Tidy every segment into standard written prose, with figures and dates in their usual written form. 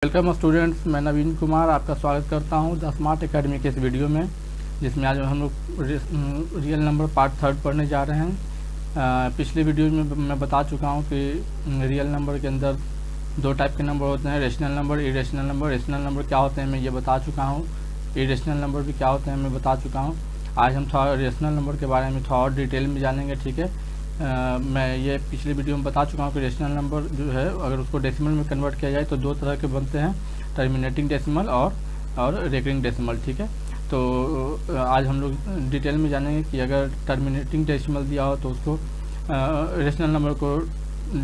Welcome students, मैं नवीन कुमार आपका स्वागत करता हूं द स्मार्ट एकेडमी के इस वीडियो में, जिसमें आज हम लोग रियल नंबर पार्ट 3 पढ़ने जा रहे हैं। पिछले वीडियो में मैं बता चुका हूं कि रियल नंबर के अंदर दो टाइप के नंबर होते हैं, rational number, irrational number. Rational number क्या होते हैं मैं ये बता चुका हूँ, इरेशनल नंबर भी क्या होते हैं मैं बता चुका हूँ। आज हम थोड़ा रेशनल नंबर के बारे में थोड़ा और डिटेल में जानेंगे, ठीक है। मैं ये पिछले वीडियो में बता चुका हूँ कि रेशनल नंबर जो है अगर उसको डेसिमल में कन्वर्ट किया जाए तो दो तरह के बनते हैं, टर्मिनेटिंग डेसिमल और रेकरिंग डेसिमल, ठीक है। तो आज हम लोग डिटेल में जानेंगे कि अगर टर्मिनेटिंग डेसिमल दिया हो तो उसको रेशनल नंबर को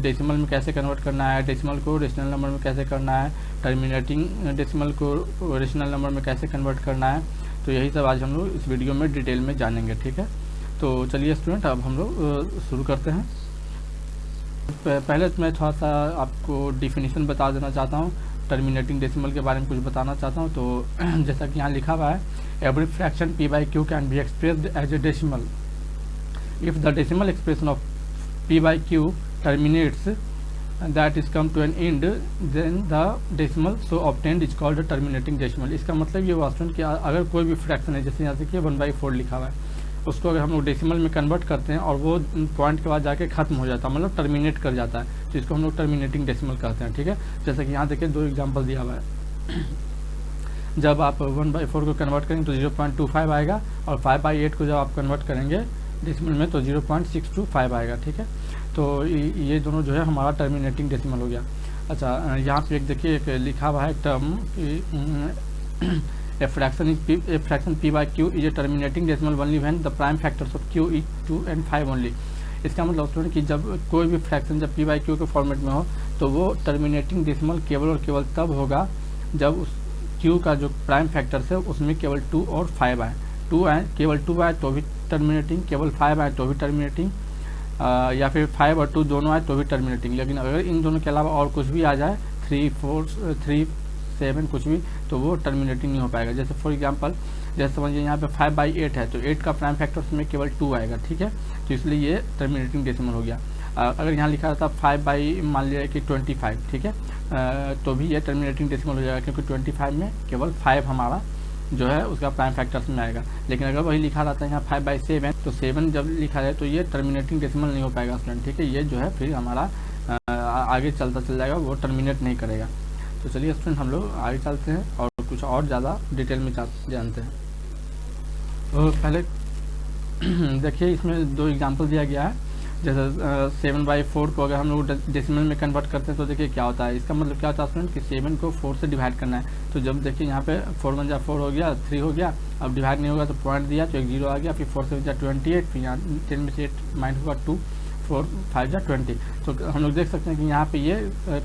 डेसिमल में कैसे कन्वर्ट करना है, डेसिमल को रेशनल नंबर में कैसे करना है, टर्मिनेटिंग डेसिमल को रेशनल नंबर में कैसे कन्वर्ट करना है। तो यही सब आज हम लोग इस वीडियो में डिटेल में जानेंगे, ठीक है। तो चलिए स्टूडेंट, अब हम लोग शुरू करते हैं। पहले तो मैं थोड़ा सा आपको डिफिनीशन बता देना चाहता हूँ, टर्मिनेटिंग डेसिमल के बारे में कुछ बताना चाहता हूँ। तो जैसा कि यहाँ लिखा हुआ है, every fraction P by Q can be expressed as a decimal if the decimal expression of P by Q terminates that is come to an end, then the decimal so obtained is called a terminating decimal। इसका मतलब ये हुआ student कि अगर कोई भी fraction है, जैसे यहाँ से 1/4 लिखा हुआ है, उसको अगर हम लोग डेसिमल में कन्वर्ट करते हैं और वो पॉइंट के बाद जाके खत्म हो जाता है, मतलब टर्मिनेट कर जाता है, तो इसको हम लोग टर्मिनेटिंग डेसिमल कहते हैं, ठीक है। जैसे कि यहाँ देखिए दो एग्जाम्पल दिया हुआ है। जब आप 1/4 को कन्वर्ट करेंगे तो 0.25 आएगा, और 5/8 को जब आप कन्वर्ट करेंगे डेसिमल में तो 0.625 आएगा, ठीक है। तो ये दोनों जो है हमारा टर्मिनेटिंग डेसिमल हो गया। अच्छा, यहाँ पे एक देखिए एक लिखा हुआ है टर्म कि a fraction p by q is a terminating decimal only when the prime factors of q is 2 and 5 only. इसका मतलब स्टूडेंट कि जब कोई भी फ्रैक्शन जब p by q के फॉर्मेट में हो तो वो टर्मिनेटिंग डेसिमल केवल और केवल तब होगा जब उस q का जो प्राइम फैक्टर्स है उसमें केवल 2 और 5 आए। 2 आए, केवल 2 आए तो भी टर्मिनेटिंग, केवल 5 आए तो भी टर्मिनेटिंग, या फिर 5 और 2 दोनों आए तो भी टर्मिनेटिंग। लेकिन अगर इन दोनों के अलावा और कुछ भी आ जाए, 3, 4, 3, 7 कुछ भी, तो वो टर्मिनेटिंग नहीं हो पाएगा। जैसे फॉर एग्जांपल, जैसे समझिए यहाँ पे 5/8 है तो 8 का प्राइम फैक्टर उसमें केवल 2 आएगा, ठीक है। तो इसलिए ये टर्मिनेटिंग डेसिमल हो गया। अगर यहाँ लिखा रहता 5 मान लिया कि 25, ठीक है, तो भी ये टर्मिनेटिंग डेसिमल हो जाएगा, क्योंकि 25 में केवल 5 हमारा जो है उसका प्राइम फैक्टर्स में आएगा। लेकिन अगर वही लिखा रहता है यहाँ 5/7 तो 7 जब लिखा जाए तो ये टर्मिनेटिंग डेसिमल नहीं हो पाएगा स्टूडेंट, ठीक है। ये जो है फिर हमारा आगे चलता चल जाएगा, वो टर्मिनेट नहीं करेगा। तो चलिए स्टूडेंट, हम लोग आगे चलते हैं और कुछ और ज़्यादा डिटेल में जानते हैं। तो पहले देखिए इसमें दो एग्जाम्पल दिया गया है। जैसे 7/4 को अगर हम लोग डेसिमल में कन्वर्ट करते हैं तो देखिए क्या होता है। इसका मतलब क्या होता है स्टूडेंट कि 7 को 4 से डिवाइड करना है। तो जब देखिए यहाँ पे 4 1 4 हो गया, 3 हो गया, अब डिवाइड नहीं होगा तो पॉइंट दिया तो एक 0 आ गया, फिर 4 से 28, फिर यहाँ 10 में से 8 माइनस होगा 2, 4 5 20। तो हम लोग देख सकते हैं कि यहाँ पे ये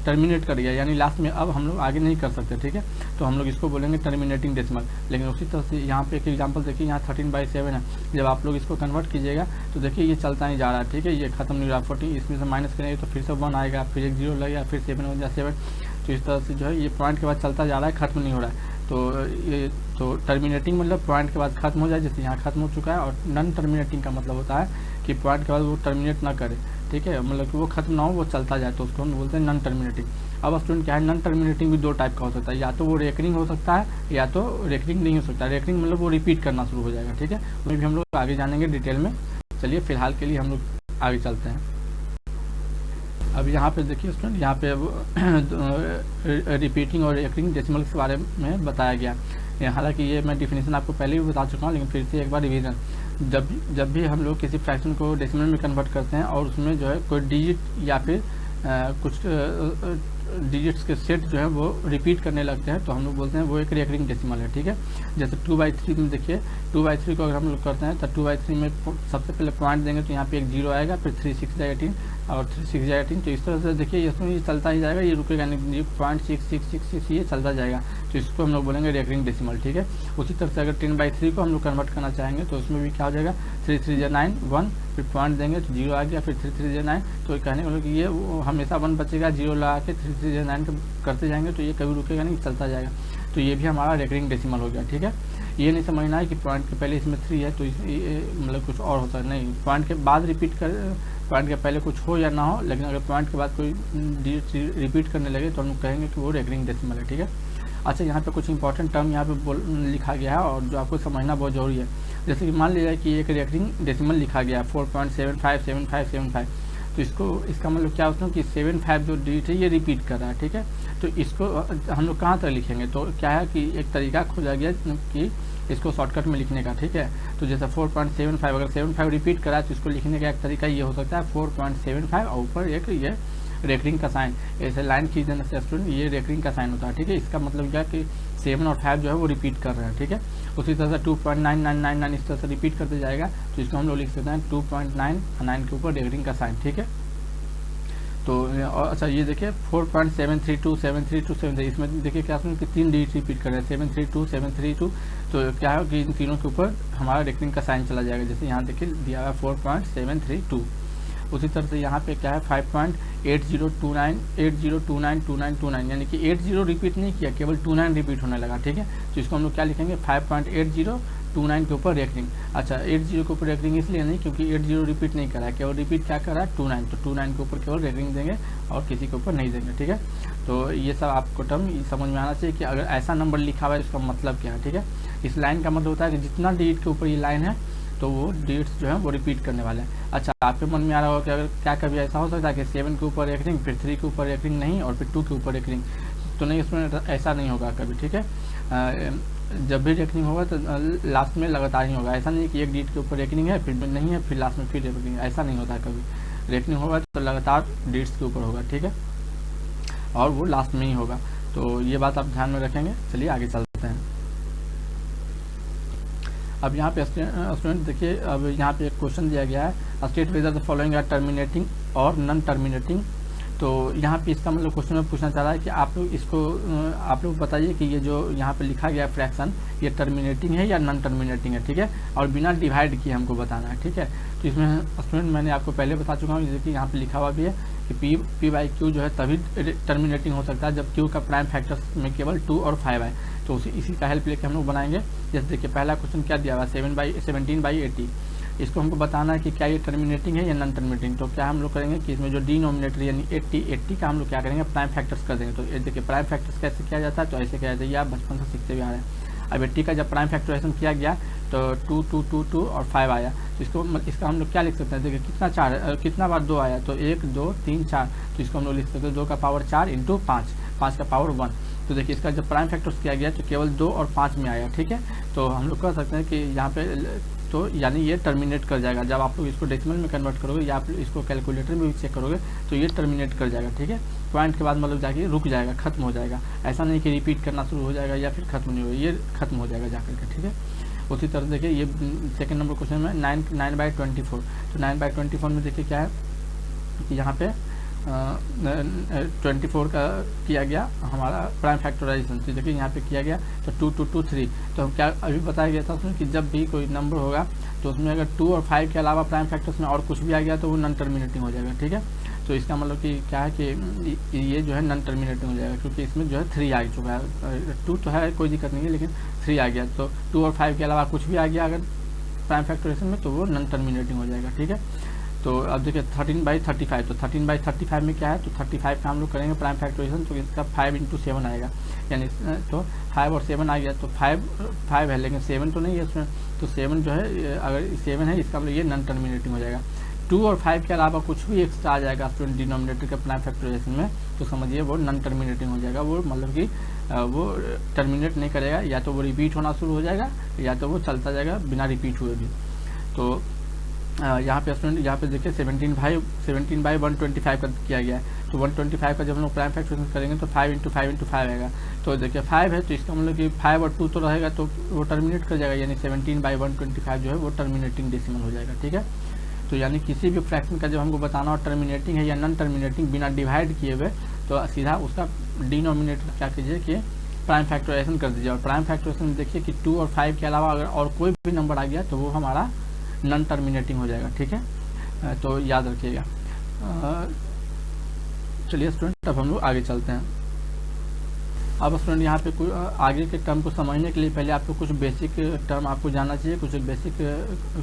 टर्मिनेट कर गया, यानी लास्ट में अब हम लोग आगे नहीं कर सकते, ठीक है। तो हम लोग इसको बोलेंगे टर्मिनेटिंग डेसिमल। लेकिन उसी तरह से यहाँ पे एक एग्जांपल देखिए, यहाँ 13/7 है। जब आप लोग इसको कन्वर्ट कीजिएगा तो देखिए ये चलता ही जा रहा है, ठीक है, ये खत्म नहीं रहा। 40 इसमें से माइनस करेंगे तो फिर से 1 आएगा, फिर एक 0 लगेगा, फिर 7 हो जाए 7। तो इस तरह से जो है ये पॉइंट के बाद चलता जा रहा है, खत्म नहीं हो रहा है। तो टर्मिनेटिंग मतलब पॉइंट के बाद खत्म हो जाए, जैसे यहाँ खत्म हो चुका है। और नॉन टर्मिनेटिंग का मतलब होता है कि पॉइंट के बाद वो टर्मिनेट ना करे, ठीक है, मतलब कि वो खत्म ना हो, वो चलता जाए, तो उसको हम बोलते हैं नॉन टर्मिनेटिंग। अब स्टूडेंट क्या है, नॉन टर्मिनेटिंग भी दो टाइप का हो सकता है, या तो वो रेकरिंग हो सकता है या तो रेकरिंग नहीं हो सकता। रेकरिंग मतलब वो रिपीट करना शुरू हो जाएगा, ठीक है। उसमें भी हम लोग आगे जानेंगे डिटेल में। चलिए फिलहाल के लिए हम लोग आगे चलते हैं। अब यहाँ पे देखिए स्टूडेंट, यहाँ पे रिपीटिंग और रेकरिंग डेसिमल के बारे में बताया गया। हालांकि ये मैं डिफिनेशन आपको पहले भी बता चुका हूँ, लेकिन फिर से एक बार रिवीजन। जब भी हम लोग किसी फ्रैक्शन को डेसिमल में कन्वर्ट करते हैं और उसमें जो है कोई डिजिट या फिर कुछ डिजिट्स के सेट जो है वो रिपीट करने लगते हैं, तो हम लोग बोलते हैं वो एक रेकरिंग डेसिमल है, ठीक है। जैसे 2/3 में देखिए, 2/3 को अगर हम लोग करते हैं तो 2/3 में सबसे पहले पॉइंट देंगे तो यहाँ पे एक 0 आएगा, फिर 3 6 18 और 3 6 18। तो इस तरह से देखिए इसमें ये चलता ही जाएगा, ये रुकेगा नहीं, 0.6666 ये चलता जाएगा। तो इसको हम लोग बोलेंगे रेकरिंग डेसिमल, ठीक है। उसी तरह से अगर 10/3 को हम लोग कन्वर्ट करना चाहेंगे तो उसमें भी क्या हो जाएगा, 3 3 9 1, फिर पॉइंट देंगे तो 0 आ गया, फिर 3 3 9। तो कहने का मतलब कि ये हमेशा 1 बचेगा, 0 लगा के 3 3 9 करते जाएंगे तो ये कभी रुकेगा नहीं, चलता जाएगा। तो ये भी हमारा रेकरिंग डेसिमल हो गया, ठीक है। ये नहीं समझना है कि पॉइंट के पहले इसमें 3 है तो मतलब कुछ और होता है, नहीं, पॉइंट के बाद रिपीट कर, पॉइंट के पहले कुछ हो या ना हो, लेकिन अगर पॉइंट के बाद कोई रिपीट करने लगे तो हम लोग कहेंगे कि वो रेकरिंग डेसिमल है, ठीक है। अच्छा, यहाँ पे कुछ इंपॉर्टेंट टर्म यहाँ पे लिखा गया है और जो आपको समझना बहुत जरूरी है। जैसे कि मान लिया कि एक रेकरिंग डेसिमल लिखा गया है 4.757575, तो इसका मतलब क्या होता है कि 75 जो डिजिट है ये रिपीट कर रहा है, ठीक है। तो इसको हम लोग कहाँ तक लिखेंगे, तो क्या है कि एक तरीका खोजा गया कि इसको शॉर्टकट में लिखने का, ठीक है। तो जैसे 4.75 अगर 75 रिपीट करा तो इसको लिखने का एक तरीका ये हो सकता है 4.75 और ऊपर एक ये रेकरिंग का साइन, ऐसे लाइन खींच देने से स्टूडेंट ये रेकरिंग का साइन होता है, ठीक है। इसका मतलब क्या कि 7 और 5 जो है वो रिपीट कर रहे हैं, ठीक है। उसी तरह से 2.9999 इस तरह से रिपीट करते जाएगा, तो इसको हम लोग लिख सकते हैं 2.99 के ऊपर रेकरिंग का साइन, ठीक है। तो अच्छा ये देखिए 4.732732 इसमें देखिए क्या सुन कि 3 डिजिट रिपीट कर रहे हैं 732 तो क्या है कि इन तीनों के ऊपर हमारा रेकरिंग का साइन चला जाएगा। जैसे यहाँ देखिए दिया हुआ 4.732। उसी तरह से यहाँ पे क्या है 5.8029 यानी कि 80 रिपीट नहीं किया, केवल 29 रिपीट होने लगा, ठीक है। तो इसको हम लोग क्या लिखेंगे 5.8029 के ऊपर रेकरिंग। अच्छा 80 के ऊपर रेकरिंग इसलिए नहीं क्योंकि 80 रिपीट नहीं करा है, केवल रिपीट क्या कर रहा है 29, तो 29 के ऊपर केवल रेकरिंग देंगे और किसी के ऊपर नहीं देंगे, ठीक है। तो ये सब आपको टर्म समझ में आना चाहिए कि अगर ऐसा नंबर लिखा हुआ है इसका मतलब क्या है, ठीक है। इस लाइन का मतलब होता है कि जितना डिजिट के ऊपर ये लाइन है तो वो डिजिट्स जो है वो रिपीट करने वाले हैं। अच्छा आपके मन में आ रहा होगा कि अगर क्या कभी ऐसा हो सकता है कि 7 के ऊपर रेकरिंग, फिर 3 के ऊपर रेकरिंग नहीं और फिर 2 के ऊपर रेकरिंग, तो नहीं, इसमें ऐसा नहीं होगा कभी, ठीक है। जब भी रेकरिंग होगा तो लास्ट में लगातार ही होगा, ऐसा नहीं कि एक डिजिट के ऊपर रेकरिंग है फिर नहीं है फिर लास्ट में फिर रेकरिंग, ऐसा नहीं होता है कभी। रेकरिंग होगा तो लगातार डिजिट्स के ऊपर होगा, ठीक है, और वो लास्ट में ही होगा। तो ये बात आप ध्यान में रखेंगे। चलिए आगे चलते हैं। अब यहाँ पे स्टूडेंट देखिए, अब यहाँ पे एक क्वेश्चन दिया गया है state whether the following are terminating और नॉन टर्मिनेटिंग। तो यहाँ पे इसका मतलब क्वेश्चन में पूछना चाह रहा है कि आप लोग बताइए कि ये जो यहाँ पे लिखा गया फ्रैक्शन ये टर्मिनेटिंग है या नॉन टर्मिनेटिंग है, ठीक है, और बिना डिवाइड किए हमको बताना है, ठीक है। तो इसमें स्टूडेंट मैंने आपको पहले बता चुका हूँ, जैसे कि यहाँ पे लिखा हुआ भी है कि P बाई क्यू जो है तभी टर्मिनेटिंग हो सकता है जब Q का प्राइम फैक्टर्स में केवल 2 और 5 आए, तो इसी का हेल्प लेके हम लोग बनाएंगे। जैसे देखिए पहला क्वेश्चन क्या दिया हुआ 17/80, इसको हमको बताना है कि क्या ये टर्मिनेटिंग है या नॉन टर्मिनेटिंग। तो क्या हम लोग करेंगे कि इसमें जो डिनोमिनेटर यानी 80 का हम लोग क्या करेंगे प्राइम फैक्टर्स कर देंगे। तो ये देखिए प्राइम फैक्टर्स कैसे किया जाता है, तो ऐसे किया जाता है, ये आप बचपन से सीखते हुए आ रहे हैं। अब 80 का जब प्राइम फैक्टराइजेशन किया गया तो 2 2 2 2 और 5 आया, तो इसका हम लोग क्या लिख सकते हैं, देखिए कितना बार 2 आया, तो 1 2 3 4, तो इसको हम लोग लिख सकते हैं 2 का पावर 4 इंटू 5 का पावर 1। तो देखिए इसका जब प्राइम फैक्टर्स किया गया तो केवल 2 और 5 में आया, ठीक है। तो हम लोग कह सकते हैं कि यहाँ पे तो यानी ये टर्मिनेट कर जाएगा। जब आप लोग इसको डेसिमल में कन्वर्ट करोगे या आप इसको कैलकुलेटर में भी चेक करोगे तो ये टर्मिनेट कर जाएगा, ठीक है। पॉइंट के बाद मतलब जाके रुक जाएगा, खत्म हो जाएगा, ऐसा नहीं कि रिपीट करना शुरू हो जाएगा या फिर खत्म नहीं होगा, ये खत्म हो जाएगा जाकर के, ठीक है। उसी तरह देखिए ये सेकंड नंबर क्वेश्चन में 9/24, तो 9/24 में देखिए क्या है कि यहाँ पे 24 का किया गया हमारा प्राइम फैक्टराइजेशन, तो देखिए यहाँ पे किया गया तो 2 2 2 3। तो क्या अभी बताया गया था उसमें कि जब भी कोई नंबर होगा तो उसमें अगर 2 और 5 के अलावा प्राइम फैक्टर्स में और कुछ भी आ गया तो वो नॉन टर्मिनेटिंग हो जाएगा, ठीक है। तो इसका मतलब कि क्या है कि ये जो है नॉन टर्मिनेटिंग हो जाएगा क्योंकि इसमें जो है 3 आ चुका है। 2 तो है कोई दिक्कत नहीं है, लेकिन 3 आ गया, तो 2 और 5 के अलावा कुछ भी आ गया अगर प्राइम फैक्टराइजेशन में तो वो नॉन टर्मिनेटिंग हो जाएगा, ठीक है। तो अब देखिए 13/35, तो 13/35 में क्या है, तो 35 का हम लोग करेंगे प्राइम फैक्टराइजेशन, तो इसका 5 × 7 आएगा, यानी तो 5 और 7 आ गया, तो 5 है लेकिन 7 तो नहीं है इसमें, तो 7 जो है अगर 7 है इसका मतलब ये नॉन टर्मिनेटिंग हो जाएगा। 2 और 5 के अलावा कुछ भी एक्स्ट्रा आ जाएगा स्टूडेंट डिनोमिनेटर के प्राइम फैक्टराइजेशन में, तो समझिए वो नॉन टर्मिनेटिंग हो जाएगा, वो मतलब कि वो टर्मिनेट नहीं करेगा, या तो वो रिपीट होना शुरू हो जाएगा या तो वो चलता जाएगा बिना रिपीट हुए भी। तो यहाँ पे स्टूडेंट यहाँ पे देखिए 17/125 का किया गया है, तो 125 का जब हम लोग प्राइम फैक्टराइजेशन करेंगे तो 5 × 5 × 5 आएगा। तो देखिए 5 है तो इसका मतलब कि 5 और 2 तो रहेगा तो वो टर्मिनेट कर जाएगा, यानी 17/125 जो है वो टर्मिनेटिंग डेसिमल हो जाएगा, ठीक है। तो यानी किसी भी फ्रैक्शन का जब हमको बताना हो टर्मिनेटिंग है या नॉन टर्मिनेटिंग बिना डिवाइड किए हुए, तो सीधा उसका डिनोमिनेटर क्या कीजिए कि प्राइम फैक्टराइजेशन कर दीजिए, और प्राइम फैक्टराइजेशन में देखिए कि 2 और 5 के अलावा अगर और कोई भी नंबर आ गया तो वो हमारा नॉन टर्मिनेटिंग हो जाएगा, ठीक है। तो याद रखिएगा। चलिए स्टूडेंट अब हम लोग आगे चलते हैं। अब स्टूडेंट यहाँ पे कोई आगे के टर्म को समझने के लिए पहले आपको कुछ बेसिक टर्म आपको जानना चाहिए, कुछ बेसिक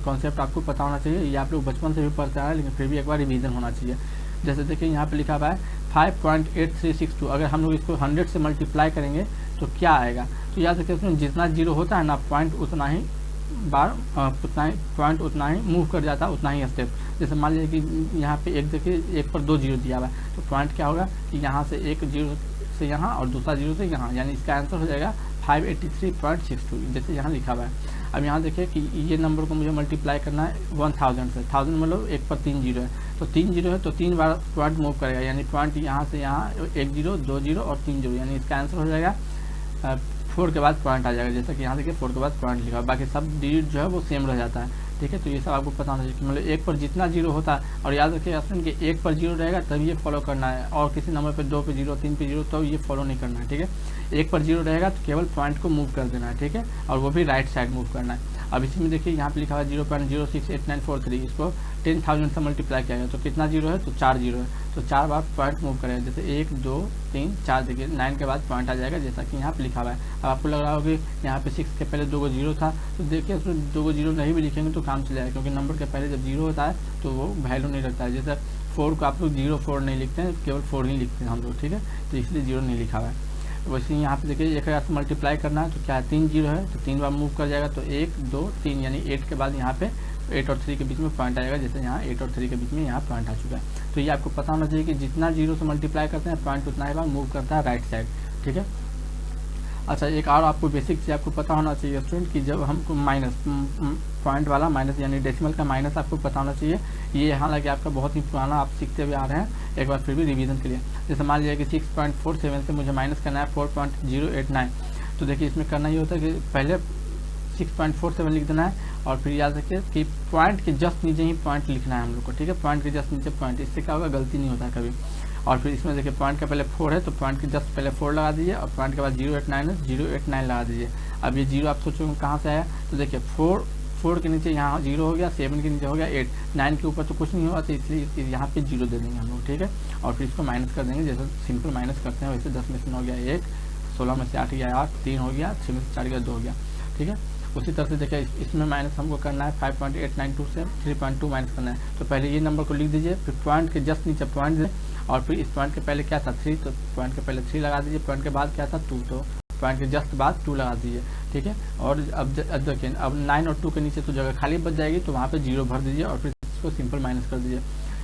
कॉन्सेप्ट आपको पता होना चाहिए। ये आप लोग बचपन से भी पढ़ते हैं, लेकिन फिर भी एक बार रिवीजन होना चाहिए। जैसे देखिए यहाँ पे लिखा हुआ है 5.8362, अगर हम लोग इसको 100 से मल्टीप्लाई करेंगे तो क्या आएगा। तो याद रखिए उसमें जितना जीरो होता है ना, पॉइंट उतना ही बार पॉइंट उतना ही मूव कर जाता है, उतना ही स्टेप। जैसे मान लीजिए कि यहाँ पे एक देखिए एक पर 2 जीरो दिया हुआ है, तो पॉइंट क्या होगा कि यहाँ से एक जीरो से यहाँ और दूसरा जीरो से यहाँ, यानी इसका आंसर हो जाएगा 583.62, जैसे यहाँ लिखा हुआ है। अब यहाँ देखिए कि ये नंबर को मुझे मल्टीप्लाई करना है 1000 से। 1000 मतलब एक पर 3 जीरो है, तो 3 जीरो है तो 3 बार पॉइंट मूव करेगा, यानी पॉइंट यहाँ से यहाँ 1 जीरो 2 जीरो और 3 जीरो, यानी इसका आंसर हो जाएगा 4 के बाद पॉइंट आ जाएगा। जैसा कि यहाँ देखिए 4 के बाद पॉइंट लिखा, बाकी सब डिजिट जो है वो सेम रह जाता है। ठीक है, तो ये सब आपको पता होना चाहिए कि मतलब एक पर जितना जीरो होता है, और याद रखिए स्टूडेंट कि एक पर जीरो रहेगा तभी ये फॉलो करना है, और किसी नंबर पे 2 पे जीरो 3 पे जीरो तो ये फॉलो नहीं करना है। ठीक है, एक पर जीरो रहेगा तो केवल पॉइंट को मूव कर देना है। ठीक है, और वो भी राइट साइड मूव करना है। अब इसी में देखिए यहाँ पे लिखा हुआ है 0.068943, इसको 10,000 से मल्टीप्लाई किया गया तो कितना जीरो है, तो 4 जीरो है, तो 4 बार पॉइंट मूव करेगा। जैसे 1 2 3 4, देखिए 9 के बाद पॉइंट आ जाएगा, जैसा कि यहाँ पे लिखा हुआ है। अब आपको लग रहा होगा कि यहाँ पे 6 के पहले 2 को जीरो था, तो देखिए उसमें 2 को जीरो नहीं भी लिखेंगे तो काम चलेगा, क्योंकि नंबर के पहले जब जीरो होता है तो वो वैल्यू नहीं रखता है। जैसे 4 को आप लोग 0 4 नहीं लिखते हैं, केवल 4 ही लिखते हैं हम लोग। ठीक है, तो इसलिए जीरो नहीं लिखा हुआ है। वैसे यहाँ पे देखिए 1000 से मल्टीप्लाई करना है तो क्या है, 3 जीरो है तो 3 बार मूव कर जाएगा, तो 1 2 3, यानी 8 के बाद यहाँ पे 8 और 3 के बीच में पॉइंट आएगा, जैसे यहाँ 8 और 3 के बीच में यहाँ पॉइंट आ चुका है। तो ये आपको पता होना चाहिए कि जितना जीरो से मल्टीप्लाई करते हैं पॉइंट उतना ही बार मूव करता है राइट साइड। ठीक है, अच्छा एक और आपको बेसिक चीज़ आपको पता होना चाहिए स्टूडेंट कि जब हमको माइनस पॉइंट वाला माइनस यानी डेसिमल का माइनस आपको पता होना चाहिए। ये हालांकि आपका बहुत ही पुराना आप सीखते हुए आ रहे हैं, एक बार फिर भी रिवीजन के लिए। जैसे मान लीजिए कि 6.47 से मुझे माइनस करना है 4.089, तो देखिए इसमें करना ये होता है कि पहले 6.47 लिख देना है, और फिर याद रखिए कि पॉइंट के जस्ट नीचे ही पॉइंट लिखना है हम लोग को। ठीक है, पॉइंट के जस्ट नीचे पॉइंट, इससे क्या होगा, गलती नहीं होता कभी। और फिर इसमें देखिए पॉइंट के पहले 4 है तो पॉइंट के जस्ट पहले 4 लगा दीजिए, और पॉइंट के बाद 089 है 089 लगा दीजिए। अब ये जीरो आप सोचोगे कहाँ से आया, तो देखिए 4 के नीचे यहाँ 0 हो गया, 7 के नीचे हो गया 8, 9 के ऊपर तो कुछ नहीं हुआ, तो इसलिए यहाँ पे 0 दे देंगे हम लोग। ठीक है, और फिर इसको माइनस कर देंगे, जैसे सिंपल माइनस करते हैं वैसे। 10 में से 9 गया 1, 16 में से 8 गया 8, 3 हो गया, 6 में से 4 गया 2 हो गया। ठीक है, उसी तरह से देखिए इसमें माइनस हमको करना है 5.892 से 3.2 माइनस करना है, तो पहले ये नंबर को लिख दीजिए, फिर पॉइंट के जस्ट नीचे पॉइंट दें, और फिर इस पॉइंट के पहले क्या था 3, तो पॉइंट के पहले 3 लगा दीजिए, पॉइंट के बाद क्या था 2, तो पॉइंट के जस्ट बाद 2 लगा दीजिए। ठीक है, और अब देखिए अब 9 और 2 के नीचे तो जगह खाली बच जाएगी, तो वहाँ पे 0 भर दीजिए और फिर इसको सिंपल माइनस कर दीजिए।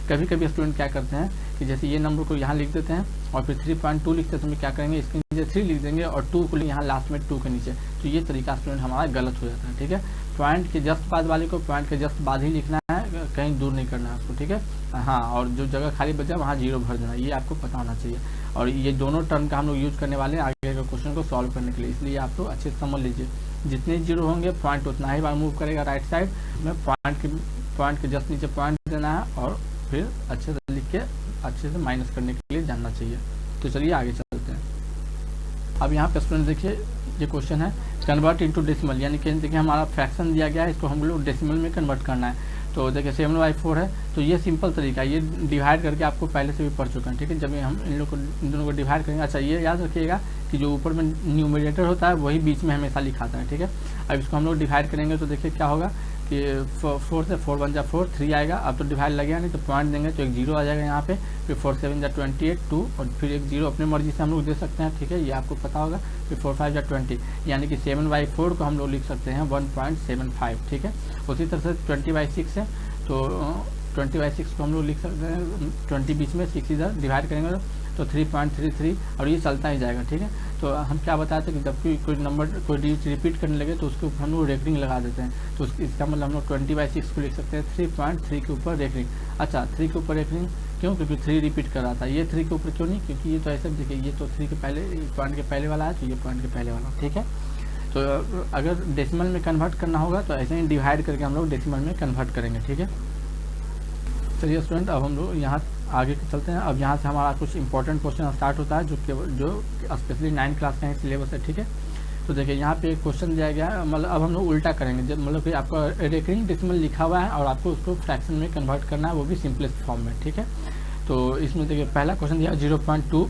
कभी कभी स्टूडेंट क्या करते हैं कि जैसे ये नंबर को यहाँ लिख देते हैं और फिर 3.2 लिखते हैं, तो हम क्या करेंगे इसके नीचे 3 लिख देंगे और 2 को यहाँ लास्ट में 2 के नीचे, तो ये तरीका स्टूडेंट हमारा गलत हो जाता है। ठीक है, पॉइंट के जस्ट बाद वाले को पॉइंट के जस्ट बाद ही लिखना है, कहीं दूर नहीं करना है उसको। ठीक है, हाँ, और जो जगह खाली बचा वहाँ 0 भर देना, ये आपको पता होना चाहिए। और ये दोनों टर्म का हम लोग यूज करने वाले हैं आगे के क्वेश्चन को सॉल्व करने के लिए, इसलिए आप लोग अच्छे से समझ लीजिए। जितने 0 होंगे पॉइंट उतना ही बार मूव करेगा राइट साइड में, पॉइंट के जस्ट नीचे पॉइंट देना है, और फिर अच्छे से लिख के अच्छे से माइनस करने के लिए जानना चाहिए। तो चलिए आगे चलते हैं। अब यहाँ पे स्टूडेंट देखिए ये क्वेश्चन है कन्वर्ट इनटू डेसिमल, यानी कि देखिए हमारा फ्रैक्शन दिया गया है, इसको हम लोग डेसिमल में कन्वर्ट करना है। तो देखिए 7/4 है, तो ये सिंपल तरीका है, ये डिवाइड करके आपको पहले से भी पढ़ चुका है। ठीक है, जब हम इन दोनों को डिवाइड करेंगे, अच्छा ये याद रखिएगा कि जो ऊपर में न्यूमरेटर होता है वही बीच में हमेशा लिखाता है। ठीक है, अब इसको हम लोग डिवाइड करेंगे तो देखिए क्या होगा कि 4 से 4 1 जा 4, 3 आएगा। अब तो डिवाइड लगेगा नहीं, तो पॉइंट देंगे तो एक 0 आ जाएगा यहाँ पे, फिर 4 7 जा 28 2, और फिर एक 0 अपनी मर्जी से हम लोग दे सकते हैं। ठीक है, ये आपको पता होगा। फिर 4 5 जा 20, यानी कि 7/4 को हम लोग लिख सकते हैं 1.75। ठीक है, उसी तरह से 20/6 है, तो 20/6 को हम लोग लिख सकते हैं 20 बीच में 6 इधर डिवाइड करेंगे तो 3.33, और ये चलता ही जाएगा। ठीक है, तो हम क्या बताते हैं कि जब कोई नंबर कोई डिजिट रिपीट करने लगे तो उसके ऊपर हम लोग रेकरिंग लगा देते हैं, तो इसका मतलब हम लोग 20/6 को लिख सकते हैं 3.3 के ऊपर रेकरिंग। अच्छा 3 के ऊपर रेकरिंग क्यों, क्योंकि 3 रिपीट कर रहा था, ये 3 के ऊपर क्यों नहीं, क्योंकि ये तो ऐसे देखिए ये तो 3 के पहले पॉइंट के पहले वाला है, तो ये पॉइंट के पहले वाला। ठीक है, तो अगर डेसिमल में कन्वर्ट करना होगा तो ऐसे ही डिवाइड करके हम लोग डेसिमल में कन्वर्ट करेंगे। ठीक है, चलिए स्टूडेंट अब हम लोग यहाँ आगे चलते हैं। अब यहाँ से हमारा कुछ इंपॉर्टेंट क्वेश्चन स्टार्ट होता है जो स्पेशली 9 क्लास का ही सिलेबस है। ठीक है, तो देखिए यहाँ पे एक क्वेश्चन दिया गया है, मतलब अब हम लोग उल्टा करेंगे, जब मतलब कि आपका रेकरिंग डेसिमल लिखा हुआ है और आपको उसको फ्रैक्शन में कन्वर्ट करना है, वो भी सिंपलेस्ट फॉर्म में। ठीक है, तो इसमें देखिए पहला क्वेश्चन दिया 0.2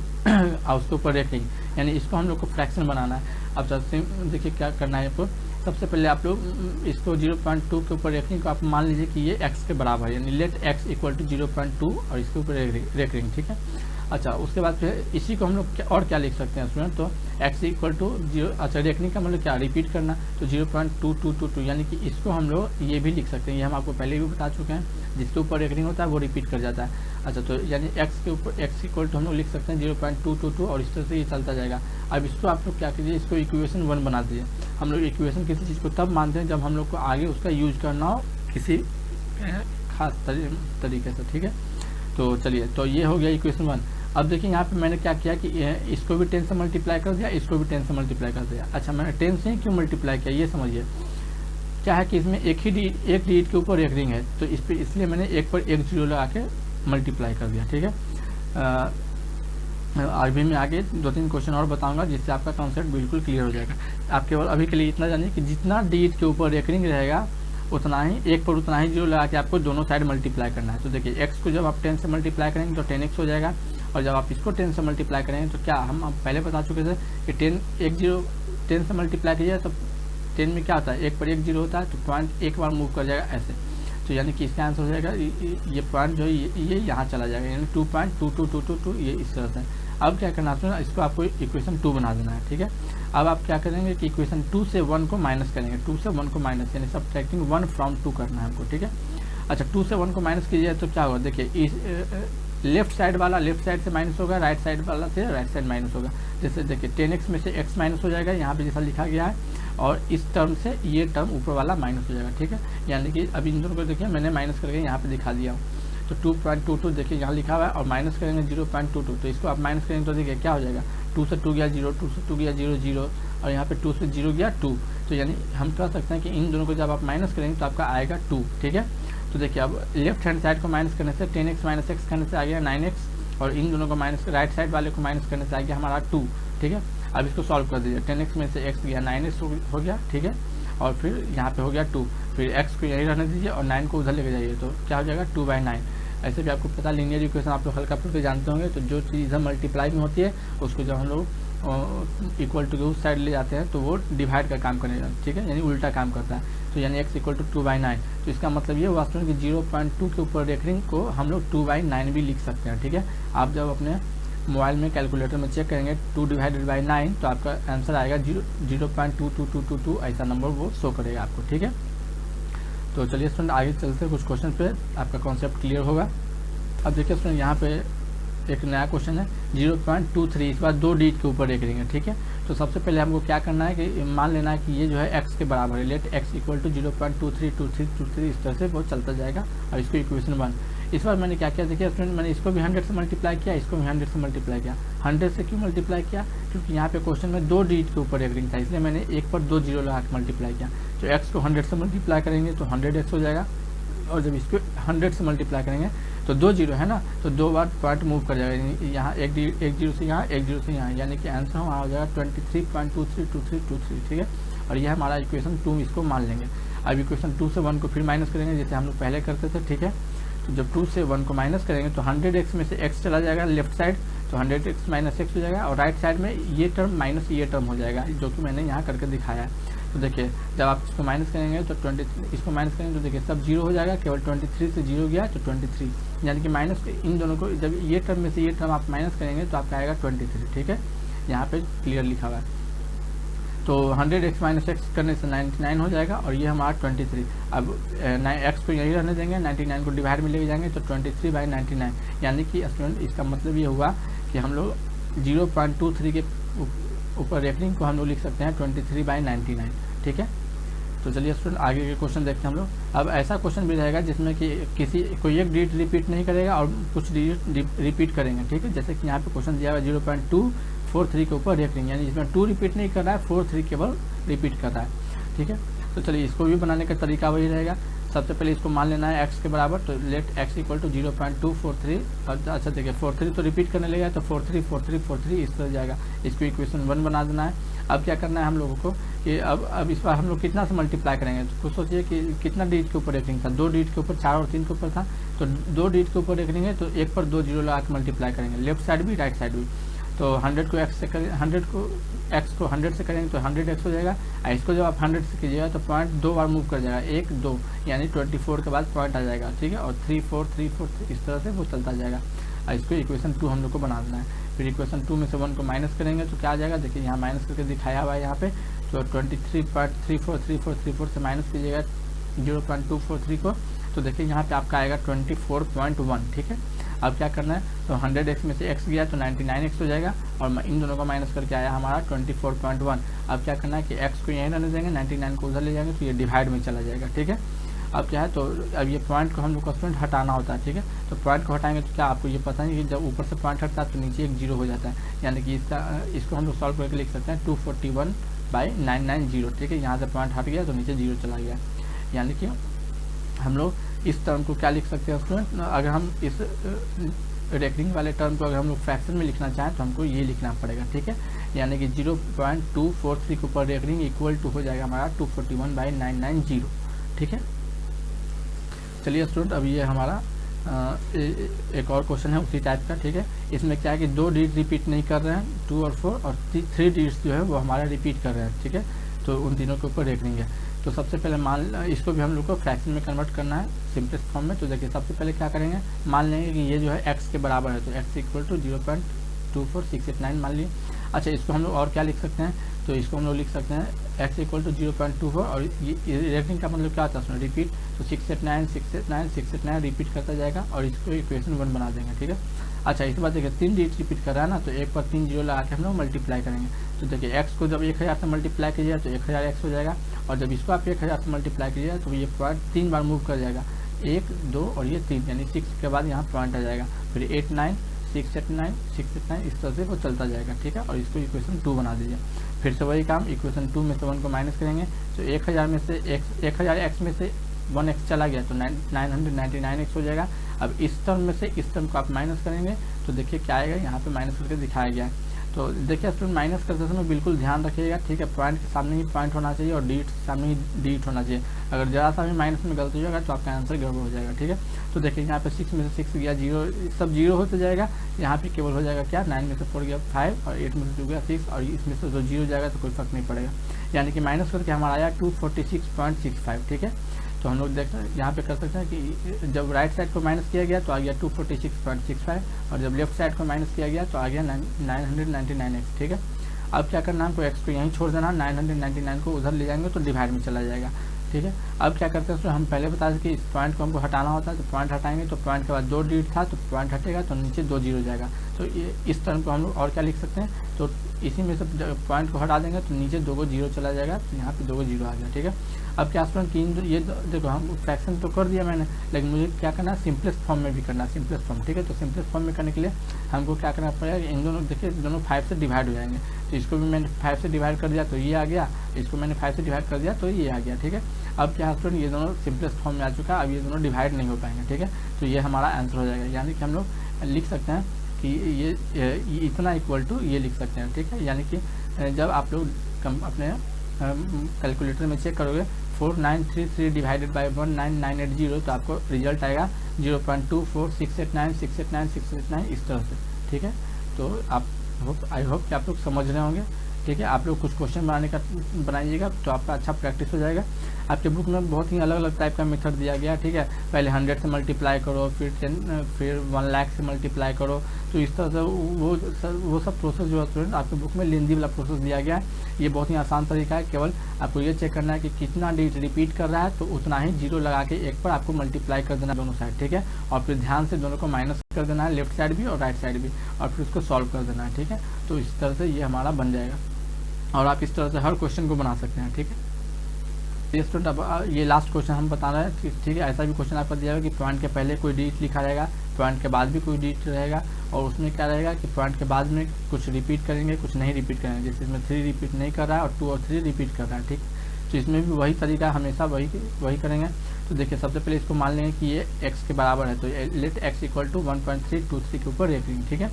और उसके ऊपर रेखिंग, यानी इसको हम लोग को फ्रैक्शन बनाना है। अब सबसे देखिए क्या करना है आपको, सबसे पहले आप लोग इसको 0.2 के ऊपर रेखिंग को आप मान लीजिए कि ये x के बराबर है, यानी लेट x इक्वल टू 0.2 और इसके ऊपर रेखिंग, ठीक है। अच्छा, उसके बाद फिर इसी को हम लोग और क्या लिख सकते हैं स्टूडेंट, तो x इक्वल टू 0, अच्छा रेखनी का मतलब क्या, रिपीट करना, तो 0.2222, यानी कि इसको हम लोग ये भी लिख सकते हैं, ये हम आपको पहले भी बता चुके हैं, जिसके ऊपर रेखनी होता है वो रिपीट कर जाता है। अच्छा, तो यानी x के ऊपर x इक्वल टू हम लोग लिख सकते हैं 0.222 और इस तरह से ये चलता जाएगा। अब इसको आप लोग क्या कीजिए, इसको इक्वेशन 1 बना दीजिए। हम लोग इक्वेशन किसी चीज़ को तब मानते हैं जब हम लोग को आगे उसका यूज करना हो किसी खास तरीके से, ठीक है। तो चलिए, तो ये हो गया इक्वेशन 1। अब देखिए यहाँ पे मैंने क्या किया कि इसको भी 10 से मल्टीप्लाई कर दिया, इसको भी 10 से मल्टीप्लाई कर दिया। अच्छा, मैंने 10 से क्यों मल्टीप्लाई किया ये समझिए। क्या है कि इसमें एक डिजिट के ऊपर एक रिंग है, तो इस पर इसलिए मैंने एक पर एक जीरो लगा के मल्टीप्लाई कर दिया, ठीक है। अभी मैं आगे 2-3 क्वेश्चन और बताऊंगा जिससे आपका कॉन्सेप्ट बिल्कुल क्लियर हो जाएगा। आप केवल अभी के लिए इतना जानिए कि जितना डिजिट के ऊपर एक रिंग रहेगा उतना ही एक पर उतना ही जीरो लगा के आपको दोनों साइड मल्टीप्लाई करना है। तो देखिए x को जब आप 10 से मल्टीप्लाई करेंगे तो 10x हो जाएगा, और जब आप इसको 10 से मल्टीप्लाई करेंगे तो क्या हम पहले बता चुके थे कि 10 से मल्टीप्लाई कीजिए तो 10 में क्या होता है, एक पर एक जीरो होता है, तो पॉइंट एक बार मूव कर जाएगा ऐसे। तो यानी कि इसका आंसर हो जाएगा ये पॉइंट जो है ये यहाँ चला जाएगा, यानी 2.2222 ये इस तरह से। अब क्या करना है, इसको आपको इक्वेशन 2 बना देना है, ठीक है। अब आप क्या करेंगे कि इक्वेशन 2 से 1 को माइनस करेंगे, 2 से 1 को माइनस, यानी सब्ट्रैक्टिंग 1 फ्रॉम 2 करना है हमको, ठीक है। अच्छा, 2 से 1 को माइनस कीजिए तो क्या होगा, देखिए इस लेफ्ट साइड वाला लेफ्ट साइड से माइनस होगा, राइट साइड वाला से राइट साइड माइनस होगा। जैसे देखिए 10x में से x माइनस हो जाएगा यहाँ पे जैसा लिखा गया है, और इस टर्म से ये टर्म ऊपर वाला माइनस हो जाएगा, ठीक है। यानी कि अभी इन दोनों को देखिए मैंने माइनस करके यहाँ पे दिखा दिया हूँ। तो 2.22 देखिए यहाँ लिखा हुआ है, और माइनस करेंगे 0.22, तो इसको आप माइनस करेंगे तो देखिए क्या हो जाएगा, 2 से 2 गया 0, 2 से 2 गया 0 0, और यहाँ पे 2 से 0 गया 2। तो यानी हम कह सकते हैं कि इन दोनों को जब आप माइनस करेंगे तो आपका आएगा 2, ठीक है। तो देखिए अब लेफ्ट हैंड साइड को माइनस करने से 10x माइनस x करने से आ गया 9x, और इन दोनों को माइनस राइट साइड वाले को माइनस करने से आ गया हमारा 2, ठीक है। अब इसको सॉल्व कर दीजिए, 10x में से x गया 9x हो गया, ठीक है, और फिर यहाँ पे हो गया 2, फिर x को यही रहने दीजिए और 9 को उधर लेके जाइए, तो क्या हो जाएगा 2/9। ऐसे भी आपको पता, लीनियर इक्वेशन आप लोग हल्का फुल्का जानते होंगे, तो जो चीज़ इधर मल्टीप्लाई में होती है उसको जब हम लोग इक्वल टू के उस साइड ले जाते हैं तो वो डिवाइड का काम करेगा, ठीक है, यानी उल्टा काम करता है। तो यानी x इक्वल टू 2/9, तो इसका मतलब ये हुआ कि 0.2 के ऊपर रेखरिंग को हम लोग 2/9 भी लिख सकते हैं, ठीक है। आप जब अपने मोबाइल में कैलकुलेटर में चेक करेंगे 2/9 तो आपका आंसर आएगा 0.22222, ऐसा नंबर वो शो करेगा आपको, ठीक है। तो चलिए स्टूडेंट आगे चलते हैं कुछ क्वेश्चन पे, आपका कॉन्सेप्ट क्लियर होगा। अब देखिए स्टूडेंट यहाँ पे एक नया क्वेश्चन है 0.23, इस बार 2 डिजिट के ऊपर रेखरेंगे, ठीक है। तो सबसे पहले हमको क्या करना है कि मान लेना है कि ये जो है x के बराबर है, लेट x इक्वल टू 0.232323 इस तरह से वो चलता जाएगा, और इसको इक्वेशन 1। इस बार मैंने क्या किया, देखिए स्टूडेंट मैंने इसको भी 100 से मल्टीप्लाई किया, इसको भी 100 से मल्टीप्लाई किया। 100 से क्यों मल्टीप्लाई किया, क्योंकि यहाँ पे क्वेश्चन में 2 डिजिट के ऊपर रेखरिंग था, इसलिए मैंने एक पर 2 जीरो लगा के मल्टीप्लाई किया। तो x को 100 से मल्टीप्लाई करेंगे तो 100x हो जाएगा, और जब इसको 100 से मल्टीप्लाई करेंगे तो 2 जीरो है ना, तो 2 बार पॉइंट मूव कर जाएगा, यहाँ एक जीरो से यहाँ, एक जीरो से यहाँ, यानी कि आंसर वहाँ हो जाएगा 23.232323, ठीक है। और यह हमारा इक्वेशन 2, इसको मान लेंगे। अब इक्वेशन 2 से 1 को फिर माइनस करेंगे जैसे हम लोग पहले करते थे, ठीक है। तो जब 2 से 1 को माइनस करेंगे तो 100x में से x चला जाएगा लेफ्ट साइड, तो 100x माइनस x हो जाएगा, और राइट साइड में ये टर्म माइनस ये टर्म हो जाएगा, जो कि मैंने यहाँ करके दिखाया है। तो देखिए जब आप इसको माइनस करेंगे तो 20, इसको माइनस करेंगे तो देखिए सब जीरो हो जाएगा, केवल 23 से जीरो गया तो 23, यानी कि माइनस इन दोनों को जब ये टर्म में से ये टर्म आप माइनस करेंगे तो आपका आएगा 23, ठीक है। यहाँ पे क्लियर लिखा हुआ है। तो 100x माइनस एक्स करने से 99 हो जाएगा, और ये हमारा 23। अब x को यही रहने देंगे, 99 को डिवाइड में ले जाएंगे तो 23/99, यानी कि स्टूडेंट इसका मतलब ये हुआ कि हम लोग 0.23 के ऊपर रेखरिंग को हम लोग लिख सकते हैं 23/99, ठीक है। तो चलिए स्टूडेंट आगे के क्वेश्चन देखते हैं हम लोग। अब ऐसा क्वेश्चन भी रहेगा जिसमें कि कोई एक डिजिट रिपीट नहीं करेगा और कुछ डिजिट रिपीट करेंगे, ठीक है। जैसे कि यहाँ पे क्वेश्चन दिया हुआ 0.243 के ऊपर रेखरिंग, यानी इसमें 2 रिपीट नहीं कर रहा है, 43 केवल रिपीट कर रहा है, ठीक है। तो चलिए इसको भी बनाने का तरीका वही रहेगा। सबसे पहले इसको मान लेना है x के बराबर, तो लेट x इक्वल टू 0.243, अच्छा देखिए 43 तो रिपीट करने लगेगा तो 43 43 43 इस तरह जाएगा, इसको इक्वेशन 1 बना देना है। अब क्या करना है हम लोगों को कि अब इस बार हम लोग कितना से मल्टीप्लाई करेंगे। तो कुछ सोचिए कि कितना डिजिट के ऊपर रेकरिंग था, 2 डिजिट के ऊपर, 4 और 3 के ऊपर था। तो 2 डिजिट के ऊपर रेकरिंग है, तो एक पर 2 जीरो लगा के मल्टीप्लाई करेंगे, लेफ्ट साइड भी राइट साइड भी। तो 100 को x से करें, 100 को x को 100 से करेंगे तो 100x हो जाएगा। और इसको जब आप 100 से कीजिएगा तो पॉइंट 2 बार मूव कर जाएगा, 1 2, यानी 24 के बाद पॉइंट आ जाएगा, ठीक है। और 3 4 3 4 इस तरह से वो चलता जाएगा। और इसको इक्वेशन 2 हम लोग को बना देना है। फिर इक्वेशन 2 में से 1 को माइनस करेंगे तो क्या आ जाएगा, देखिए यहाँ माइनस करके दिखाया हुआ है यहाँ पे। तो 23.343434 से माइनस कीजिएगा 0.243 को, तो देखिए यहाँ पे आपका आएगा 24.1, ठीक है। अब क्या करना है, तो 100x में से x गया तो 99x हो जाएगा, और इन दोनों को माइनस करके आया हमारा 24.1। अब क्या करना है कि x को यहीं रहने देंगे, 99 को उधर ले जाएंगे, तो ये डिवाइड में चला जाएगा, ठीक है। अब क्या है, तो अब ये पॉइंट को हम लोग को हटाना होता है, ठीक है। तो पॉइंट को हटाएंगे तो क्या आपको ये पता नहीं कि जब ऊपर से पॉइंट हटता है तो नीचे एक जीरो हो जाता है, यानी कि इसको हम लोग सॉल्व करके लिख सकते हैं 241/990, ठीक है। यहाँ से पॉइंट हट गया तो नीचे जीरो चला गया, यानी कि हम लोग इस टर्म को क्या लिख सकते हैं स्टूडेंट, अगर हम इस रेकरिंग वाले टर्म को अगर हम लोग फ्रैक्शन में लिखना चाहें तो हमको ये लिखना पड़ेगा, ठीक है। यानी कि 0.243 के ऊपर रेकरिंग इक्वल टू हो जाएगा हमारा 241/990, ठीक है। चलिए स्टूडेंट, अभी ये हमारा एक और क्वेश्चन है उसी टाइप का, ठीक है। इसमें क्या है कि 2 डिजिट रिपीट नहीं कर रहे हैं, 2 और 4, और 3 डिजिट्स जो है वो हमारा रिपीट कर रहे हैं, ठीक है। तो उन तीनों के ऊपर रेकरिंग है। तो सबसे पहले इसको भी हम लोग को फ्रैक्शन में कन्वर्ट करना है सिंपलेस्ट फॉर्म में। तो देखिए सबसे पहले क्या करेंगे, मान लेंगे कि ये जो है x के बराबर है, तो x इक्वल टू 0.24689 मान लिए। अच्छा, इसको हम लोग और क्या लिख सकते हैं, तो इसको हम लोग लिख सकते हैं x इक्वल टू 0.24, और ये रेकरिंग का मतलब क्या होता है उसमें, रिपीट। तो 689 689 689 रिपीट करता जाएगा, और इसको इक्वेशन 1 बना देंगे, ठीक है। अच्छा, इस बात देखिए 3 डिजिट रिपीट कर रहा है ना, तो एक पर 3 जीरो लगा के हम लोग मल्टीप्लाई करेंगे। तो देखिए x को जब 1000 से मल्टीप्लाई कीजिएगा तो 1000x हो जाएगा, और जब इसको आप 1000 से मल्टीप्लाई कीजिएगा तो ये पॉइंट 3 बार मूव कर जाएगा, 1 2 और ये 3, यानी 6 के बाद यहाँ पॉइंट आ जाएगा, फिर 89 689 689 इस तरह से वो चलता जाएगा, ठीक है। और इसको इक्वेशन 2 बना दीजिए। फिर से वही काम, इक्वेशन 2 में से 1 को माइनस करेंगे, तो 1000 में से 1000x में से 1x चला गया तो 999x हो जाएगा। अब इस टर्म में से इस टर्म को आप माइनस करेंगे तो देखिए क्या आएगा, यहाँ पे माइनस करके दिखाया गया है। तो देखिए स्टूडेंट, माइनस करते समय बिल्कुल ध्यान रखिएगा, ठीक है। पॉइंट के सामने ही पॉइंट होना चाहिए और डिजिट के सामने ही डिजिट होना चाहिए। अगर ज़रा सा भी माइनस में गलती होगा तो आपका आंसर गड़बड़ हो जाएगा, ठीक है। तो देखिए यहाँ पे 6 में से 6 गया 0, सब 0 होते जाएगा। यहाँ पे केवल हो जाएगा क्या, 9 में से 4 गया 5, और 8 में से 2 गया 6, और इसमें से जो 0 जाएगा तो कोई फर्क नहीं पड़ेगा, यानी कि माइनस करके हमारा आया 246.65, ठीक है। तो हम लोग देख यहाँ पे कर सकते हैं कि जब राइट साइड को माइनस किया गया तो आ गया 246.65, और जब लेफ्ट साइड को माइनस किया गया तो आ गया 999x, ठीक है। अब क्या करना है, हमको x को यहीं छोड़ देना, 999 को उधर ले जाएंगे तो डिवाइड में चला जाएगा, ठीक है। अब क्या करते हैं, तो हम पहले बता दें कि इस पॉइंट को हमको हटाना होता है, तो पॉइंट हटाएंगे तो पॉइंट के बाद 2 डिजिट था तो पॉइंट हटेगा तो नीचे 2 जीरो जाएगा। तो ये इस टर्म को हम लोग और क्या लिख सकते हैं, तो इसी में से पॉइंट को हटा देंगे तो नीचे 2 जीरो चला जाएगा, तो यहाँ पे 2 जीरो आ गया, ठीक है। अब क्या स्टूडेंट कि ये देखो हम फ्रैक्शन तो कर दिया मैंने, लेकिन मुझे क्या करना है, सिंपलेस्ट फॉर्म में भी करना है, सिंपलेस्ट फॉर्म, ठीक है। तो सिंपलेस्ट फॉर्म में करने के लिए हमको क्या करना पड़ेगा, इन दोनों देखिए दोनों 5 से डिवाइड हो जाएंगे। तो इसको भी मैंने 5 से डिवाइड कर दिया तो ये आ गया, इसको मैंने 5 से डिवाइड कर दिया तो ये आ गया, ठीक है। अब क्या स्टूडेंट, ये दोनों सिंपलेस्ट फॉर्म में आ चुका है, अब ये दोनों डिवाइड नहीं हो पाएंगे, ठीक है। तो ये हमारा आंसर हो जाएगा, यानी कि हम लोग लिख सकते हैं कि ये इतना इक्वल टू ये लिख सकते हैं, ठीक है। यानी कि जब आप लोग अपने कैलकुलेटर में चेक करोगे 4933 डिवाइडेड बाई 19980 तो आपको रिजल्ट आएगा 0.24689 इस तरह से, ठीक है। तो आई होप कि आप लोग समझ रहे होंगे, ठीक है। आप लोग कुछ क्वेश्चन बनाइएगा तो आपका अच्छा प्रैक्टिस हो जाएगा। आपके बुक में बहुत ही अलग अलग टाइप का मेथड दिया गया, ठीक है। पहले 100 से मल्टीप्लाई करो, फिर 1 लाख से मल्टीप्लाई करो, तो इस तरह से वो सब प्रोसेस जो है स्टूडेंट आपके बुक में लेंदी वाला प्रोसेस दिया गया है। ये बहुत ही आसान तरीका है, केवल आपको ये चेक करना है कि कितना डिजिट रिपीट कर रहा है, तो उतना ही जीरो लगा के एक पर आपको मल्टीप्लाई कर देना दोनों साइड, ठीक है। और फिर ध्यान से दोनों को माइनस कर देना है, लेफ्ट साइड भी और राइट साइड भी, और फिर उसको सॉल्व कर देना है, ठीक है। तो इस तरह से ये हमारा बन जाएगा, और आप इस तरह से हर क्वेश्चन को बना सकते हैं, ठीक है। ये स्टूडेंट अब ये लास्ट क्वेश्चन हम बता रहे हैं, ठीक है। ऐसा भी क्वेश्चन आपको दिया है कि पॉइंट के पहले कोई डिजिट लिखा रहेगा, पॉइंट के बाद भी कोई डिजिट रहेगा, और उसमें क्या रहेगा कि पॉइंट के बाद में कुछ रिपीट करेंगे, कुछ नहीं रिपीट करेंगे। जैसे इसमें 3 रिपीट नहीं कर रहा है और 2 और 3 रिपीट कर रहा है, ठीक। तो इसमें भी वही तरीका, हमेशा वही करेंगे। तो देखिए सबसे पहले इसको मान लेंगे कि ये x के बराबर है, तो लेट x इक्वल टू 1.323 के ऊपर रेकरिंग, ठीक है।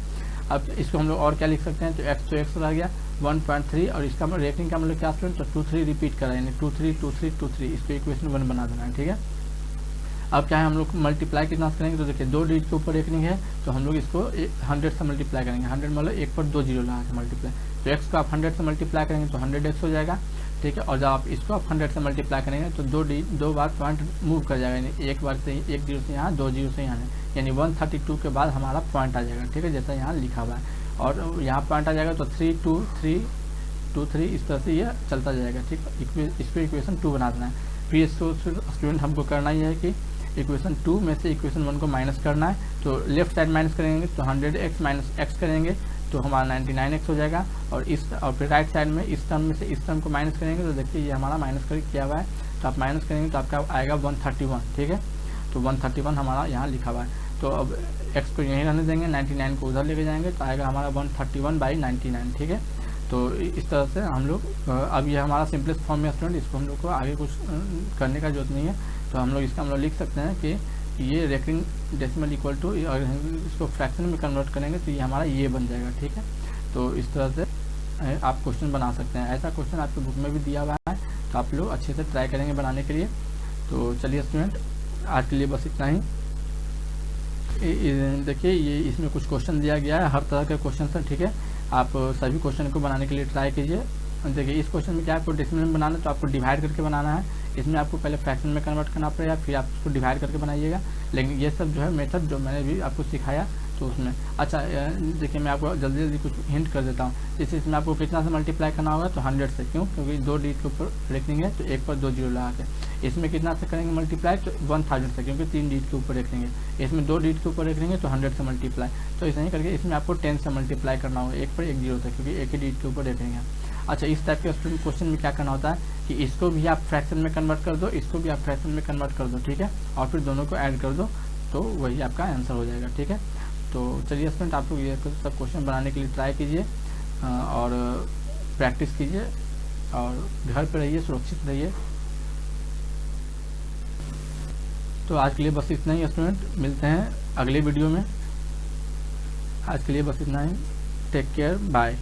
अब इसको हम लोग और क्या लिख सकते हैं, तो x रह गया, 1.3 और इसका रेकनिंग का मतलब क्या स्टूडेंट, तो 2 3 रिपीट करा, यानी 2 3 2 3 2 3, इसको इक्वेशन 1 बना देना है, ठीक है। अब क्या है, हम लोग मल्टीप्लाई कितना से करेंगे, तो देखिए 2 डिजिट के ऊपर रेकनिंग है तो हम लोग इसको 100 से मल्टीप्लाई करेंगे। 100 मतलब 1 पर 2 जीरो लगा के मल्टीप्लाई, तो x को आप 100 से मल्टीप्लाई करेंगे तो 100x हो जाएगा, ठीक है। और जब आप इसको आप 100 से मल्टीप्लाई करेंगे तो दो बार पॉइंट मूव कर जाएगा, यानी एक बार से एक जीरो से यहाँ, 2 जीरो से यहाँ, यानी 132 के बाद हमारा पॉइंट आ जाएगा, ठीक है, जैसा यहाँ लिखा हुआ है। और यहाँ पॉइंट आ जाएगा तो 3 2 3 2 3 इस तरह से ये चलता जाएगा, ठीक है। इसको इक्वेशन 2 बना देना है। फिर इसको स्टूडेंट हमको करना ही है कि इक्वेशन 2 में से इक्वेशन 1 को माइनस करना है, तो लेफ्ट साइड माइनस करेंगे तो 100x माइनस x करेंगे तो हमारा 99x हो जाएगा। और फिर राइट साइड में इस टर्म में से इस टर्म को माइनस करेंगे तो देखिए ये हमारा माइनस कर किया हुआ है, तो आप माइनस करेंगे तो आपका आएगा 131, ठीक है। तो 131 हमारा यहाँ लिखा हुआ है, तो अब x को यहीं रहने देंगे, 99 को उधर लेके जाएंगे तो आएगा हमारा 131/99, ठीक है। तो इस तरह से हम लोग अब ये हमारा सिंपलेस्ट फॉर्म में स्टूडेंट, इसको हम लोग को आगे कुछ करने का जरूरत नहीं है, तो हम लोग इसका हम लोग लिख सकते हैं कि ये रेकरिंग डेसिमल इक्वल टू, और इसको फ्रैक्शन में कन्वर्ट करेंगे तो ये हमारा ये बन जाएगा, ठीक है। तो इस तरह से आप क्वेश्चन बना सकते हैं। ऐसा क्वेश्चन आपके बुक में भी दिया हुआ है, तो आप लोग अच्छे से ट्राई करेंगे बनाने के लिए। तो चलिए स्टूडेंट, आज के लिए बस इतना ही। देखिए ये इसमें कुछ क्वेश्चन दिया गया है, हर तरह के क्वेश्चन है, ठीक है। आप सभी क्वेश्चन को बनाने के लिए ट्राई कीजिए। देखिए इस क्वेश्चन में क्या आपको डेसिमल में बनाना है, तो आपको डिवाइड करके बनाना है। इसमें आपको पहले फ्रैक्शन में कन्वर्ट करना पड़ेगा, फिर आप उसको डिवाइड करके बनाइएगा। लेकिन ये सब जो है मेथड जो मैंने भी आपको सिखाया, तो उसमें अच्छा देखिए मैं आपको जल्दी जल्दी कुछ हिंट कर देता हूँ। जैसे इसमें आपको कितना से मल्टीप्लाई करना होगा, तो 100 से, क्यों, क्योंकि 2 डिजिट के ऊपर रेकनिंग है तो 1 पर 2 जीरो लगा के। इसमें कितना से करेंगे मल्टीप्लाई, तो 1000 से, क्योंकि 3 डिजिट के ऊपर रेकनिंग है। इसमें 2 डिजिट के ऊपर रेकनिंग तो 100 से मल्टीप्लाई, तो ऐसे ही करके इसमें आपको 10 से मल्टीप्लाई करना होगा, 1 पर 1 जीरो तक, क्योंकि एक ही डिजिट के ऊपर रेकनिंग है। अच्छा, इस टाइप के क्वेश्चन में क्या करना होता है कि इसको भी आप फ्रैक्शन में कन्वर्ट कर दो, इसको भी आप फ्रैक्शन में कन्वर्ट कर दो, ठीक है, और फिर दोनों को ऐड कर दो, तो वही आपका आंसर हो जाएगा, ठीक है। तो चलिए स्टूडेंट, आप लोग ये सब क्वेश्चन बनाने के लिए ट्राई कीजिए और प्रैक्टिस कीजिए, और घर पे रहिए, सुरक्षित रहिए। तो आज के लिए बस इतना ही स्टूडेंट, मिलते हैं अगले वीडियो में। आज के लिए बस इतना ही, टेक केयर, बाय।